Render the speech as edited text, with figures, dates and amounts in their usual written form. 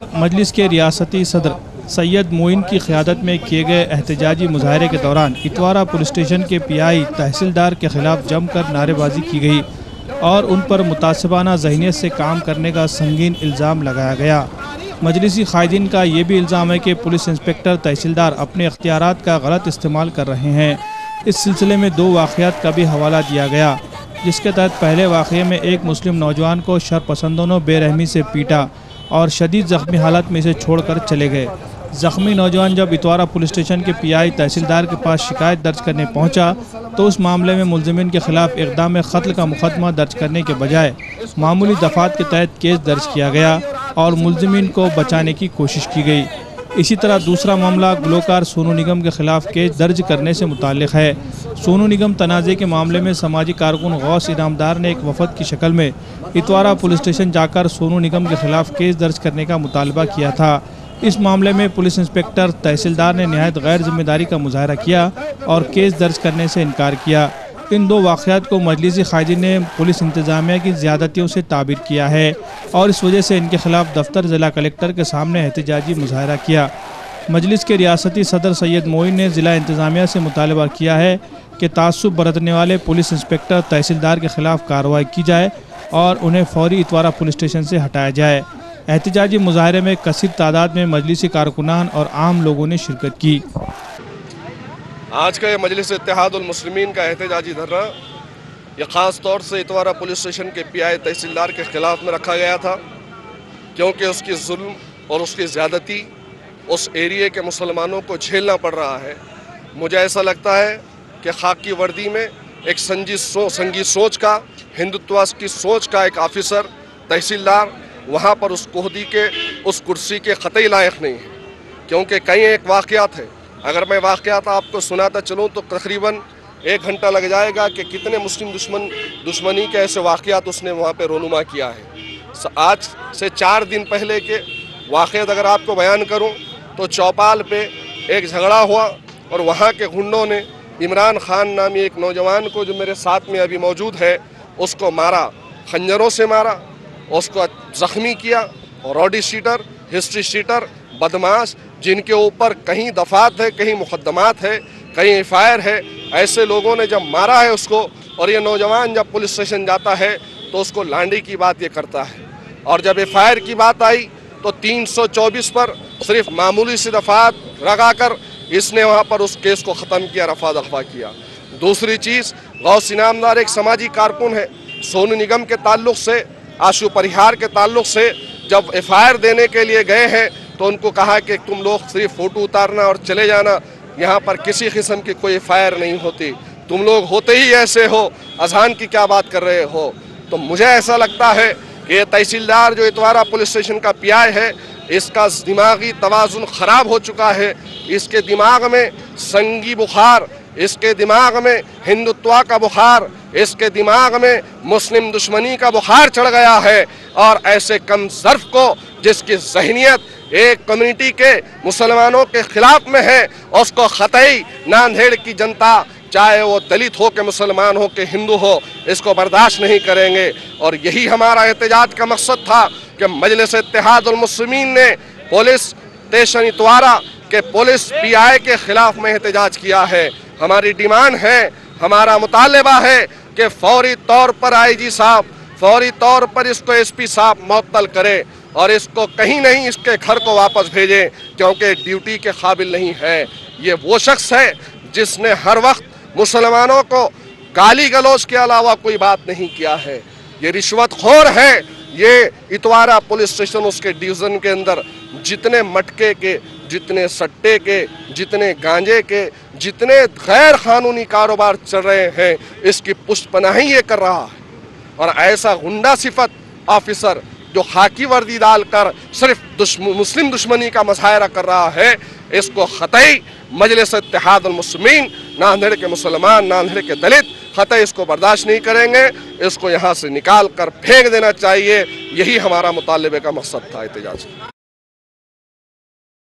مجلس کے ریاستی صدر سید معین کی قیادت میں کیے گئے احتجاجی مظاہرے کے دوران اتوارا پولیس اسٹیشن کے پی آئی تحصیلدار کے خلاف جم کر نعرے بازی کی گئی اور ان پر متعصبانہ ذہنیت سے کام کرنے کا سنگین الزام لگایا گیا۔ مجلسی قائدین کا یہ بھی الزام ہے کہ پولیس انسپکٹر تحصیلدار اپنے اختیارات کا غلط استعمال کر رہے ہیں۔ اس سلسلے میں 2 واقعات کا بھی حوالہ دیا گیا، جس کے تحت پہلے واقعے میں ایک مسلم نوجوان کو شرپسندوں نے بے رحمی سے پیٹا اور شدید زخمی حالت میں اسے چھوڑ کر چلے گئے۔ زخمی نوجوان جب اتوارا پولیس اسٹیشن کے پی آئی تحصیلدار کے پاس شکایت درج کرنے پہنچا تو اس معاملے میں ملزمین کے خلاف اقدام قتل کا مقدمہ درج کرنے کے بجائے معمولی دفعات کے تحت کیس درج کیا گیا اور ملزمین کو بچانے کی کوشش کی گئی۔ اسی طرح دوسرا معاملہ گلوکار سونو نگم کے خلاف کیس درج کرنے سے متعلق ہے۔ سونو نگم تنازع کے معاملے میں سماجی کارکن غوث انعامدار نے ایک وفد کی شکل میں اتوارا پولیس اسٹیشن جا کر سونو نگم کے خلاف کیس درج کرنے کا مطالبہ کیا تھا۔ اس معاملے میں پولیس انسپکٹر تحصیلدار نے نہایت غیر ذمہ داری کا مظاہرہ کیا اور کیس درج کرنے سے انکار کیا۔ ان 2 واقعات کو مجلسی قائدین نے پولیس انتظامیہ کی زیادتیوں سے تعبیر کیا ہے اور اس وجہ سے ان کے خلاف دفتر ضلع کلکٹر کے سامنے احتجاجی مظاہرہ کیا۔ مجلس کے ریاستی صدر سید معین نے ضلع انتظامیہ سے مطالبہ کیا ہے کہ تعصب برتنے والے پولیس انسپکٹر تحصیلدار کے خلاف کارروائی کی جائے اور انہیں فوری اتوارا پولیس اسٹیشن سے ہٹایا جائے۔ احتجاجی مظاہرے میں کثیر تعداد میں مجلسی کارکنان اور عام لوگوں نے شرکت کی۔ آج کا یہ مجلس اتحاد المسلمین کا احتجاجی دھرنا یہ خاص طور سے اتوارا پولیس اسٹیشن کے پی آئی تحصیلدار کے خلاف میں رکھا گیا تھا، کیونکہ اس کی ظلم اور اس کی زیادتی اس ایریے کے مسلمانوں کو جھیلنا پڑ رہا ہے۔ مجھے ایسا لگتا ہے کہ خاکی وردی میں ایک سنگی سوچ کا، ہندوتوا کی سوچ کا ایک آفیسر تحصیلدار وہاں پر اس عہدے کے اس کرسی کے قطعی لائق نہیں ہے، کیونکہ کئی ایک واقعات ہیں۔ اگر میں واقعات آپ کو سناتا چلوں تو تقریباً 1 گھنٹہ لگ جائے گا کہ کتنے مسلم دشمنی کے ایسے واقعات اس نے وہاں پہ رونما کیا ہے۔ آج سے 4 دن پہلے کے واقعات اگر آپ کو بیان کروں تو چوپال پہ ایک جھگڑا ہوا اور وہاں کے گنڈوں نے عمران خان نامی ایک نوجوان کو، جو میرے ساتھ میں ابھی موجود ہے، اس کو مارا، خنجروں سے مارا، اس کو زخمی کیا۔ اور روڈی شیٹر، ہسٹری شیٹر، بدماش، جن کے اوپر کہیں دفعات ہے، کہیں مقدمات ہے، کہیں ایف آئی آر ہے، ایسے لوگوں نے جب مارا ہے اس کو، اور یہ نوجوان جب پولیس اسٹیشن جاتا ہے تو اس کو لانڈی کی بات یہ کرتا ہے، اور جب ایف آئی آر کی بات آئی تو 324 پر صرف معمولی سی دفعات لگا کر اس نے وہاں پر اس کیس کو ختم کیا، رفع دفع کیا۔ دوسری چیز، غوث انعامدار ایک سماجی کارکن ہے، سونو نگم کے تعلق سے، آشو پریہار کے تعلق سے جب ایف آئی آر دینے کے لیے گئے ہیں تو ان کو کہا کہ تم لوگ صرف فوٹو اتارنا اور چلے جانا، یہاں پر کسی قسم کی کوئی ایف آئی آر نہیں ہوتی، تم لوگ ہوتے ہی ایسے ہو، اذان کی کیا بات کر رہے ہو۔ تو مجھے ایسا لگتا ہے کہ یہ تحصیلدار جو اتوارا پولیس اسٹیشن کا پی آئی ہے، اس کا دماغی توازن خراب ہو چکا ہے، اس کے دماغ میں سنگی بخار، اس کے دماغ میں ہندوتوا کا بخار، اس کے دماغ میں مسلم دشمنی کا بخار چڑھ گیا ہے، اور ایسے کم ظرف کو، جس کی ذہنیت ایک کمیونٹی کے مسلمانوں کے خلاف میں ہے، اس کو قطعی ناندیڑ کی جنتا، چاہے وہ دلت ہو کہ مسلمان ہو کہ ہندو ہو، اس کو برداشت نہیں کریں گے۔ اور یہی ہمارا احتجاج کا مقصد تھا کہ مجلس اتحاد المسلمین نے پولیس اسٹیشن اتوارا کے پولیس پی آئی کے خلاف میں احتجاج کیا ہے۔ ہماری ڈیمانڈ ہے، ہمارا مطالبہ ہے کہ فوری طور پر آئی جی صاحب، فوری طور پر اس کو ایس پی صاحب معطل کرے اور اس کو کہیں نہیں، اس کے گھر کو واپس بھیجیں، کیونکہ ڈیوٹی کے قابل نہیں ہے۔ یہ وہ شخص ہے جس نے ہر وقت مسلمانوں کو گالی گلوچ کے علاوہ کوئی بات نہیں کیا ہے۔ یہ رشوت خور ہے۔ یہ اتوارا پولیس اسٹیشن، اس کے ڈویژن کے اندر جتنے مٹکے کے، جتنے سٹے کے، جتنے گانجے کے، جتنے غیر قانونی کاروبار چل رہے ہیں، اس کی پشت پناہی یہ کر رہا ہے۔ اور ایسا غنڈہ صفت آفیسر جو خاکی وردی ڈال کر صرف مسلم دشمنی کا مظاہرہ کر رہا ہے، اس کو قطعی مجلس اتحاد المسلمین، ناندیڑ کے مسلمان، ناندیڑ کے دلت، قطعی اس کو برداشت نہیں کریں گے۔ اس کو یہاں سے نکال کر پھینک دینا چاہیے۔ یہی ہمارا مطالبے کا مقصد تھا احتجاج۔